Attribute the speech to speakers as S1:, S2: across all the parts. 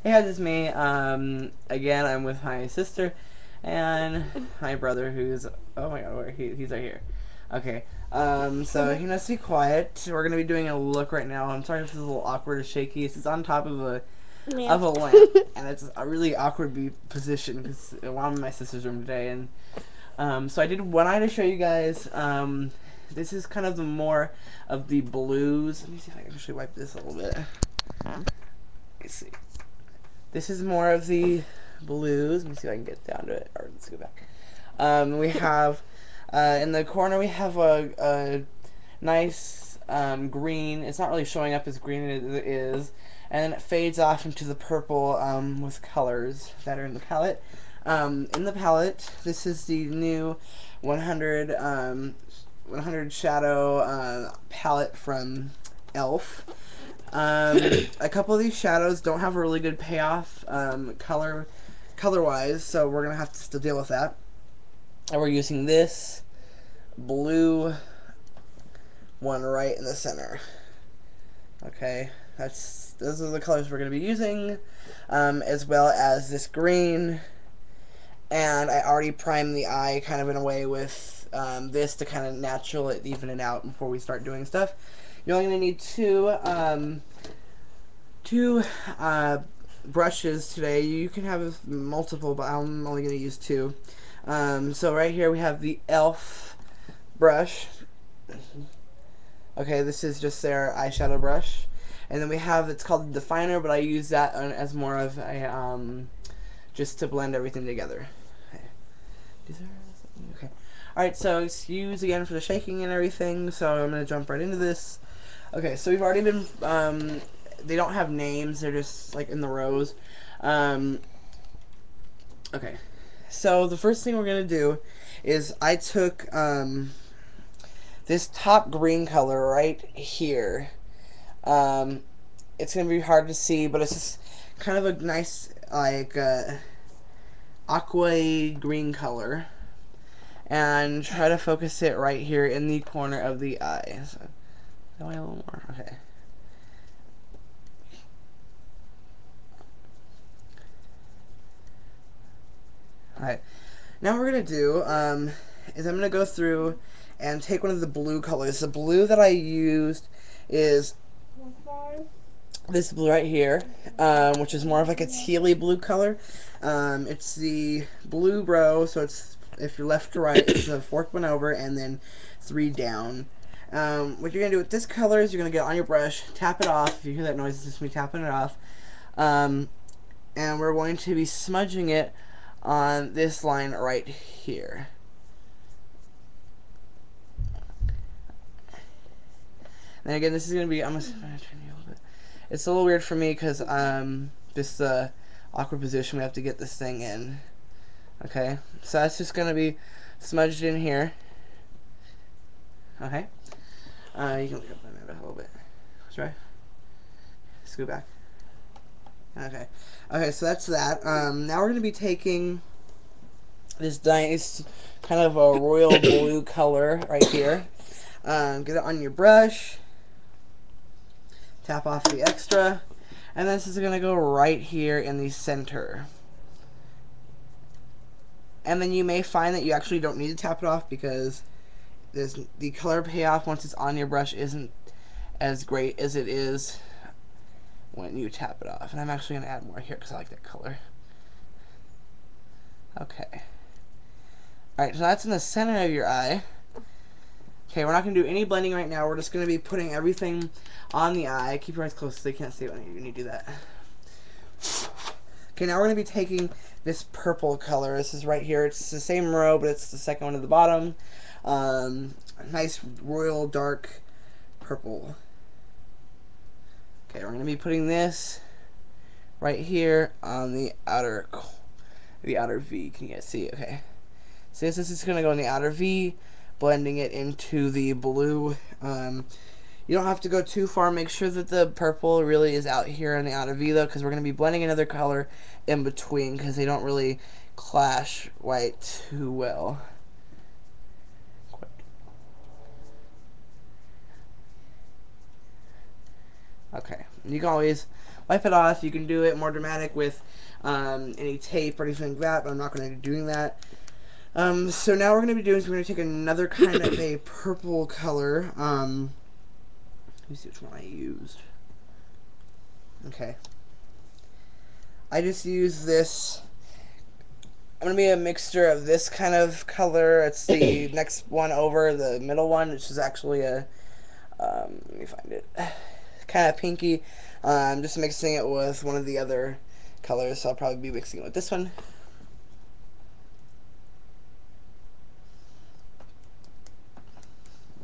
S1: Hey guys, it's me. Again, I'm with my sister and my brother, who's oh my god, he's right here. Okay. So he knows to be quiet. We're gonna be doing a look right now. I'm sorry if this is a little awkward or shaky. It's on top of a lamp, and it's a really awkward position because I'm in my sister's room today, and so I did one eye to show you guys. This is kind of the more of the blues. Let me see if I can actually wipe this a little bit. Let's see. This is more of the blues. Let me see if I can get down to it. Or let's go back. We have in the corner we have a nice green. It's not really showing up as green as it is, and then it fades off into the purple with colors that are in the palette. This is the new 100 shadow palette from Elf. A couple of these shadows don't have a really good payoff color-wise, so we're gonna have to still deal with that. And we're using this blue one right in the center. Okay, those are the colors we're gonna be using, as well as this green. And I already primed the eye kind of in a way with this to kind of natural it, even it out before we start doing stuff. You're only going to need two brushes today. You can have multiple, but I'm only going to use two. So right here we have the Elf brush. Okay, this is just their eyeshadow brush. And then we have, it's called the Definer, but I use that as more of a, just to blend everything together. Okay. Alright, so excuse again for the shaking and everything, so I'm going to jump right into this. Okay, so we've already been, they don't have names, they're just, like, in the rows. Okay, so the first thing we're going to do is I took, this top green color right here. It's going to be hard to see, but it's just kind of a nice, like, aqua green color. And try to focus it right here in the corner of the eye. So, that way a little more. Okay. Alright. Now what we're going to do is I'm going to go through and take one of the blue colors. The blue that I used is this blue right here, which is more of like a tealy blue color. It's the blue bro, so it's, if you're left to right, it's the fourth one over, and then 3 down. What you're going to do with this color is you're going to get on your brush, tap it off. If you hear that noise, it's just me tapping it off. And we're going to be smudging it on this line right here. And again, this is going to be, I'm going to turn you a little bit. It's a little weird for me because this awkward position we have to get this thing in. Okay, so that's just going to be smudged in here. Okay. You can look up my map a little bit. That's right. Scoot back. Okay. Okay, so that's that. Now we're going to be taking this nice kind of a royal blue color right here. Get it on your brush. Tap off the extra. And this is going to go right here in the center. And then you may find that you actually don't need to tap it off because the color payoff once it's on your brush isn't as great as it is when you tap it off. And I'm actually going to add more here because I like that color. Okay. Alright, so that's in the center of your eye. Okay, we're not going to do any blending right now. We're just going to be putting everything on the eye. Keep your eyes closed so they can't see when you do that. Okay, now we're going to be taking this purple color. This is right here. It's the same row, but it's the second one at the bottom. Nice royal dark purple. Okay, we're going to be putting this right here on the outer V. Can you guys see? Okay. So this is going to go in the outer V, blending it into the blue. You don't have to go too far. Make sure that the purple really is out here in the outer V, though, because we're going to be blending another color in between, because they don't really clash quite too well. Okay, you can always wipe it off. You can do it more dramatic with any tape or anything like that, but I'm not going to be doing that. So now we're going to be doing is we're going to take another kind of a purple color. Let me see which one I used. Okay. I just use this. I'm going to be a mixture of this kind of color. It's the next one over, the middle one, which is actually a, let me find it, kind of pinky. I'm just mixing it with one of the other colors, so I'll probably be mixing it with this one.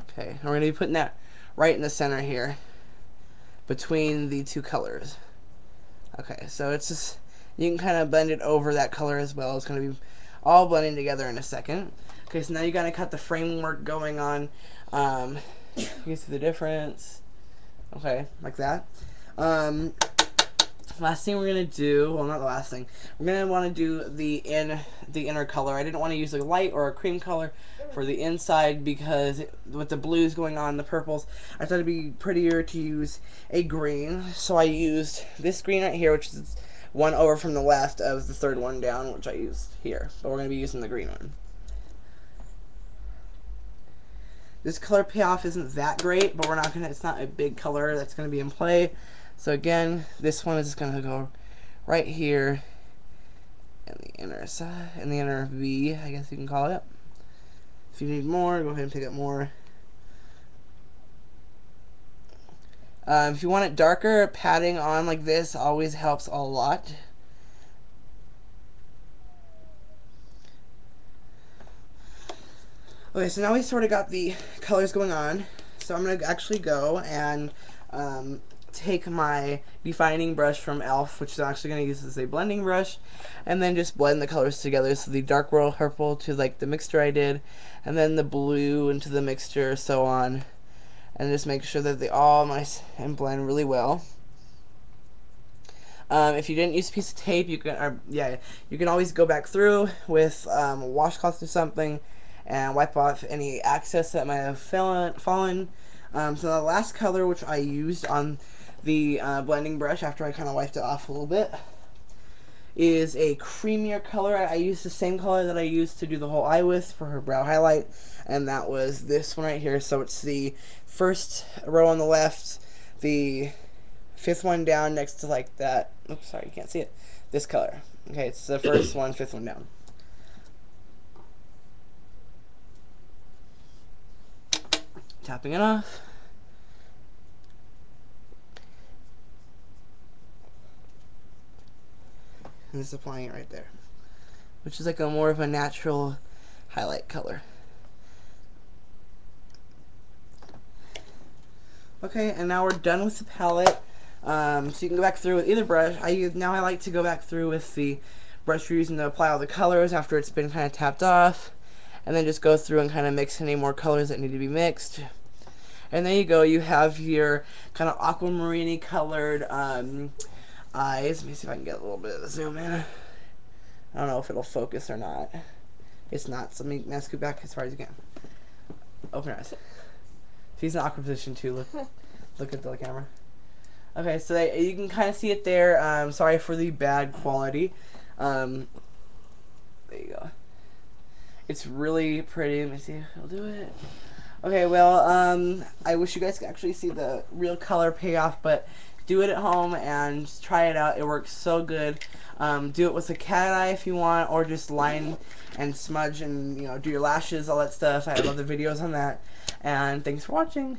S1: Okay, and we're going to be putting that right in the center here, between the two colors. Okay, so it's just, you can kind of blend it over that color as well. It's going to be all blending together in a second. Okay, so now you got to cut the framework going on. You can see the difference. Okay, like that. Last thing we're gonna do, well, not the last thing. We're gonna want to do the inner color. I didn't want to use a light or a cream color for the inside because with the blues going on, the purples, I thought it'd be prettier to use a green. So I used this green right here, which is one over from the left of the third one down, which I used here. So we're gonna be using the green one. This color payoff isn't that great, but we're not gonna. It's not a big color that's gonna be in play. So again, this one is just gonna go right here in the inner side, in the inner V, I guess you can call it. If you need more, go ahead and pick up more. If you want it darker, patting on like this always helps a lot. Okay, so now we sort of got the colors going on. So I'm going to actually go and take my defining brush from e.l.f., which I'm actually going to use as a blending brush, and then just blend the colors together. So the dark royal purple to like the mixture I did, and then the blue into the mixture, so on. And just make sure that they all nice and blend really well. If you didn't use a piece of tape, you can, you can always go back through with a washcloth or something and wipe off any excess that might have fallen. So the last color which I used on the blending brush after I kind of wiped it off a little bit is a creamier color. I used the same color that I used to do the whole eye with for her brow highlight, and that was this one right here. So it's the first row on the left, the fifth one down next to like that. Oops, sorry, you can't see it. This color. Okay, it's the first one, fifth one down. Tapping it off. And just applying it right there, which is like a more of a natural highlight color. Okay, and now we're done with the palette. So you can go back through with either brush. Now I like to go back through with the brush we're using to apply all the colors after it's been kind of tapped off, and then just go through and kind of mix any more colors that need to be mixed. And there you go. You have your kind of aquamarine colored eyes. Let me see if I can get a little bit of the zoom in. I don't know if it'll focus or not. It's not, so let me scoot back as far as you can. Open your eyes. She's in awkward position too. Look at the camera. Okay, so you can kind of see it there. Sorry for the bad quality. There you go. It's really pretty. Let me see if I'll do it. Okay, well, I wish you guys could actually see the real color payoff, but do it at home and try it out. It works so good. Do it with a cat eye if you want, or just line and smudge and, you know, do your lashes, all that stuff. I love the videos on that. And thanks for watching.